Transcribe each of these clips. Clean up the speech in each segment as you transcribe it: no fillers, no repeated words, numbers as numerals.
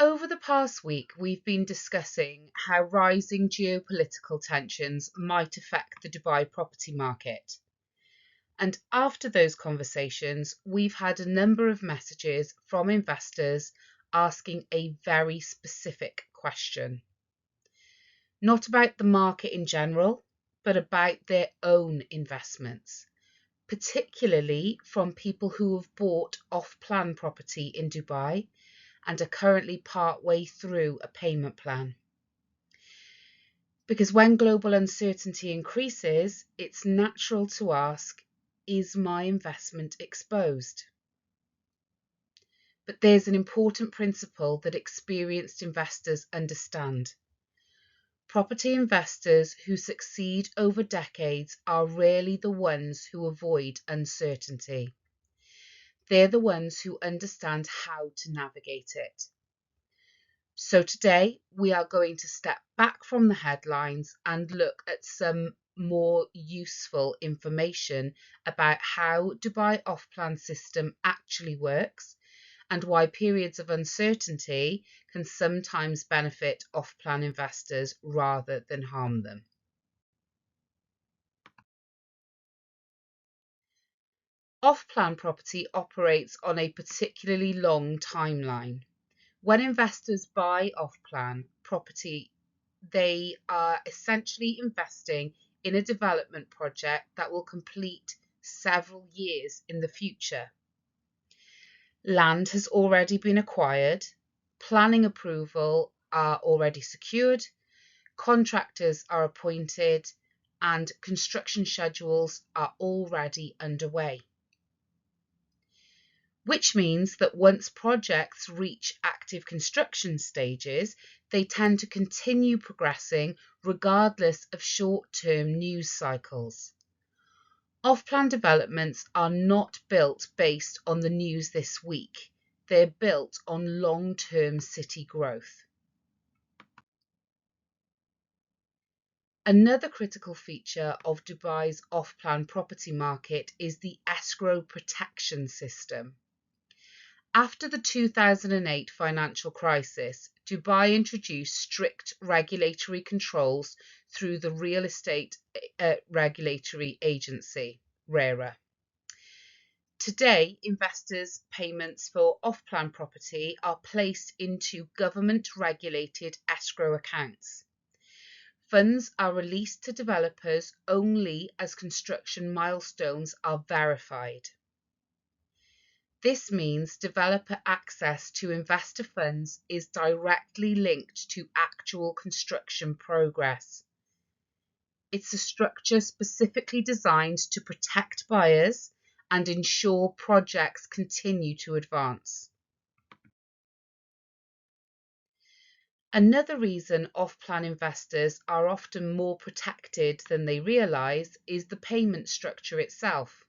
Over the past week, we've been discussing how rising geopolitical tensions might affect the Dubai property market. And after those conversations, we've had a number of messages from investors asking a very specific question. Not about the market in general, but about their own investments, particularly from people who have bought off-plan property in Dubai and are currently part-way through a payment plan. Because when global uncertainty increases, it's natural to ask, is my investment exposed? But there's an important principle that experienced investors understand. Property investors who succeed over decades are rarely the ones who avoid uncertainty. They're the ones who understand how to navigate it. So today we are going to step back from the headlines and look at some more useful information about how Dubai off-plan system actually works and why periods of uncertainty can sometimes benefit off-plan investors rather than harm them. Off-plan property operates on a particularly long timeline. When investors buy off-plan property, they are essentially investing in a development project that will complete several years in the future. Land has already been acquired, planning approval are already secured, contractors are appointed, and construction schedules are already underway. Which means that once projects reach active construction stages, they tend to continue progressing regardless of short-term news cycles. Off-plan developments are not built based on the news this week. They're built on long-term city growth. Another critical feature of Dubai's off-plan property market is the escrow protection system. After the 2008 financial crisis, Dubai introduced strict regulatory controls through the Real Estate Regulatory Agency, RERA. Today, investors' payments for off-plan property are placed into government-regulated escrow accounts. Funds are released to developers only as construction milestones are verified. This means developer access to investor funds is directly linked to actual construction progress. It's a structure specifically designed to protect buyers and ensure projects continue to advance. Another reason off-plan investors are often more protected than they realise is the payment structure itself.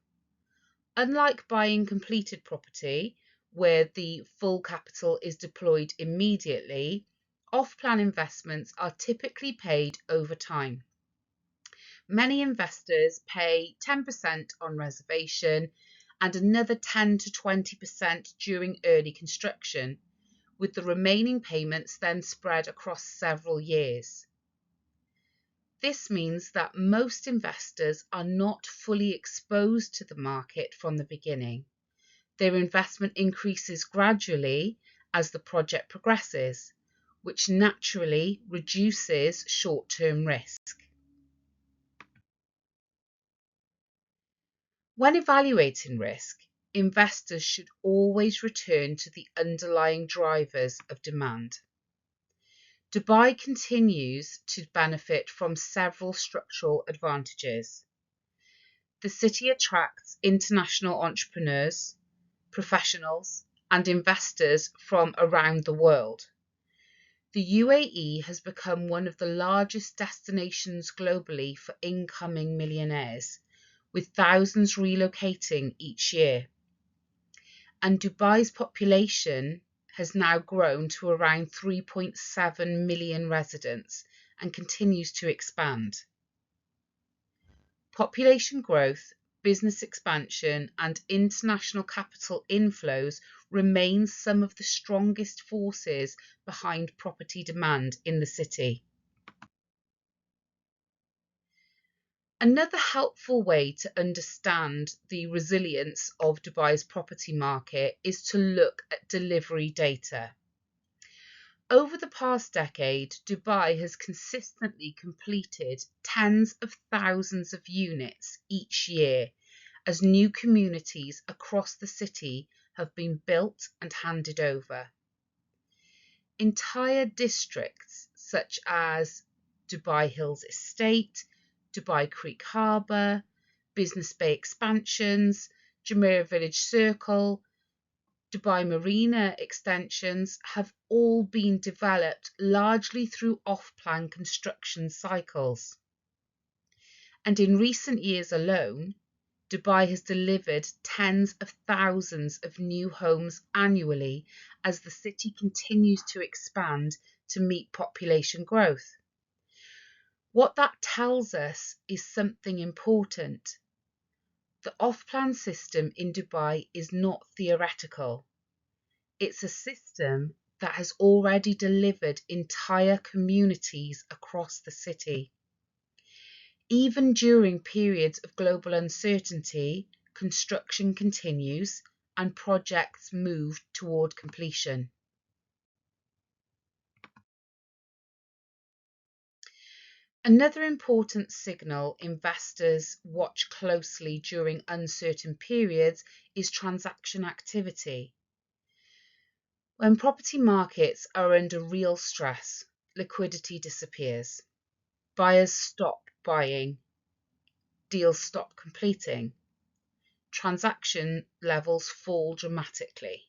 Unlike buying completed property, where the full capital is deployed immediately, off-plan investments are typically paid over time. Many investors pay 10% on reservation and another 10 to 20% during early construction, with the remaining payments then spread across several years. This means that most investors are not fully exposed to the market from the beginning. Their investment increases gradually as the project progresses, which naturally reduces short-term risk. When evaluating risk, investors should always return to the underlying drivers of demand. Dubai continues to benefit from several structural advantages. The city attracts international entrepreneurs, professionals, and investors from around the world. The UAE has become one of the largest destinations globally for incoming millionaires, with thousands relocating each year. And Dubai's population has now grown to around 3.7 million residents and continues to expand. Population growth business expansion, and international capital inflows remain some of the strongest forces behind property demand in the city. Another helpful way to understand the resilience of Dubai's property market is to look at delivery data. Over the past decade, Dubai has consistently completed tens of thousands of units each year as new communities across the city have been built and handed over. Entire districts such as Dubai Hills Estate, Dubai Creek Harbour, Business Bay expansions, Jumeirah Village Circle, Dubai Marina extensions have all been developed largely through off-plan construction cycles. And in recent years alone, Dubai has delivered tens of thousands of new homes annually as the city continues to expand to meet population growth. What that tells us is something important. The off-plan system in Dubai is not theoretical. It's a system that has already delivered entire communities across the city. Even during periods of global uncertainty, construction continues and projects move toward completion. Another important signal investors watch closely during uncertain periods is transaction activity. When property markets are under real stress, liquidity disappears. Buyers stop buying, deals stop completing, transaction levels fall dramatically.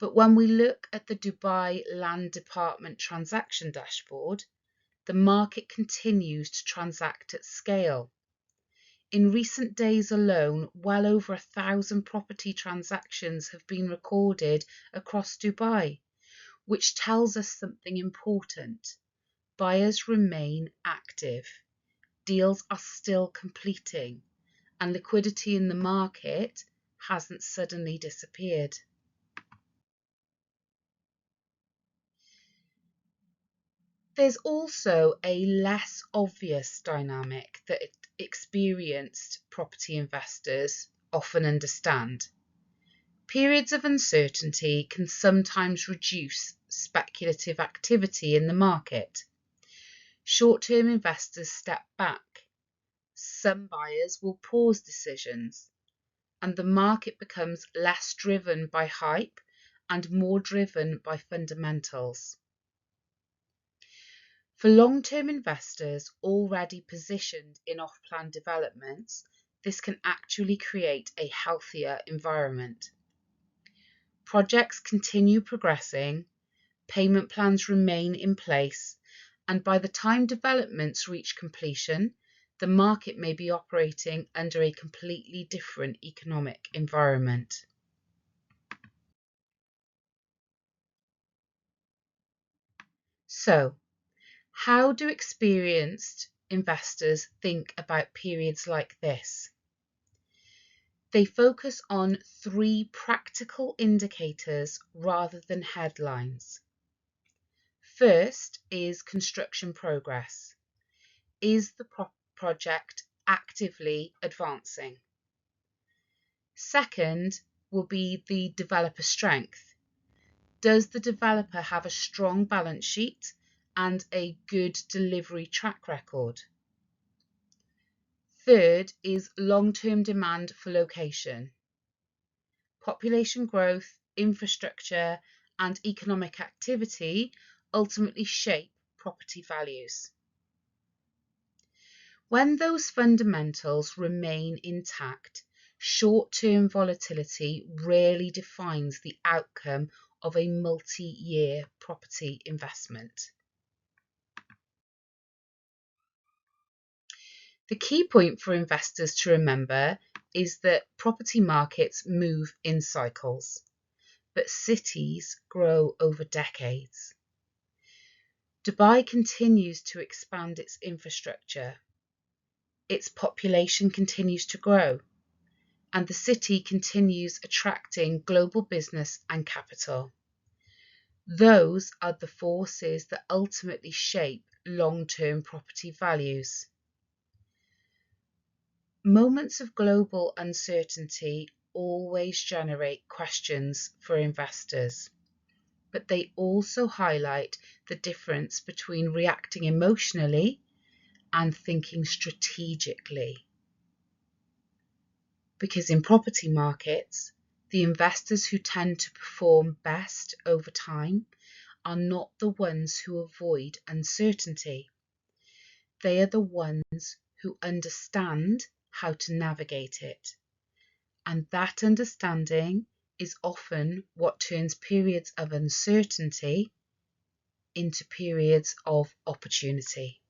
But when we look at the Dubai Land Department transaction dashboard, the market continues to transact at scale. In recent days alone, well over 1,000 property transactions have been recorded across Dubai, which tells us something important. Buyers remain active, deals are still completing, and liquidity in the market hasn't suddenly disappeared. There's also a less obvious dynamic that experienced property investors often understand. Periods of uncertainty can sometimes reduce speculative activity in the market. Short-term investors step back. Some buyers will pause decisions, and the market becomes less driven by hype and more driven by fundamentals. For long-term investors already positioned in off-plan developments, this can actually create a healthier environment. Projects continue progressing, payment plans remain in place, and by the time developments reach completion, the market may be operating under a completely different economic environment. So, how do experienced investors think about periods like this? They focus on 3 practical indicators rather than headlines. First is construction progress. Is the project actively advancing? Second will be the developer strength. Does the developer have a strong balance sheet and a good delivery track record? Third is long-term demand for location. Population growth, infrastructure, and economic activity ultimately shape property values. When those fundamentals remain intact, short-term volatility rarely defines the outcome of a multi-year property investment. The key point for investors to remember is that property markets move in cycles, but cities grow over decades. Dubai continues to expand its infrastructure. its population continues to grow, and the city continues attracting global business and capital. Those are the forces that ultimately shape long-term property values. Moments of global uncertainty always generate questions for investors, but they also highlight the difference between reacting emotionally and thinking strategically. Because in property markets, the investors who tend to perform best over time are not the ones who avoid uncertainty. They are the ones who understand how to navigate it. And that understanding is often what turns periods of uncertainty into periods of opportunity.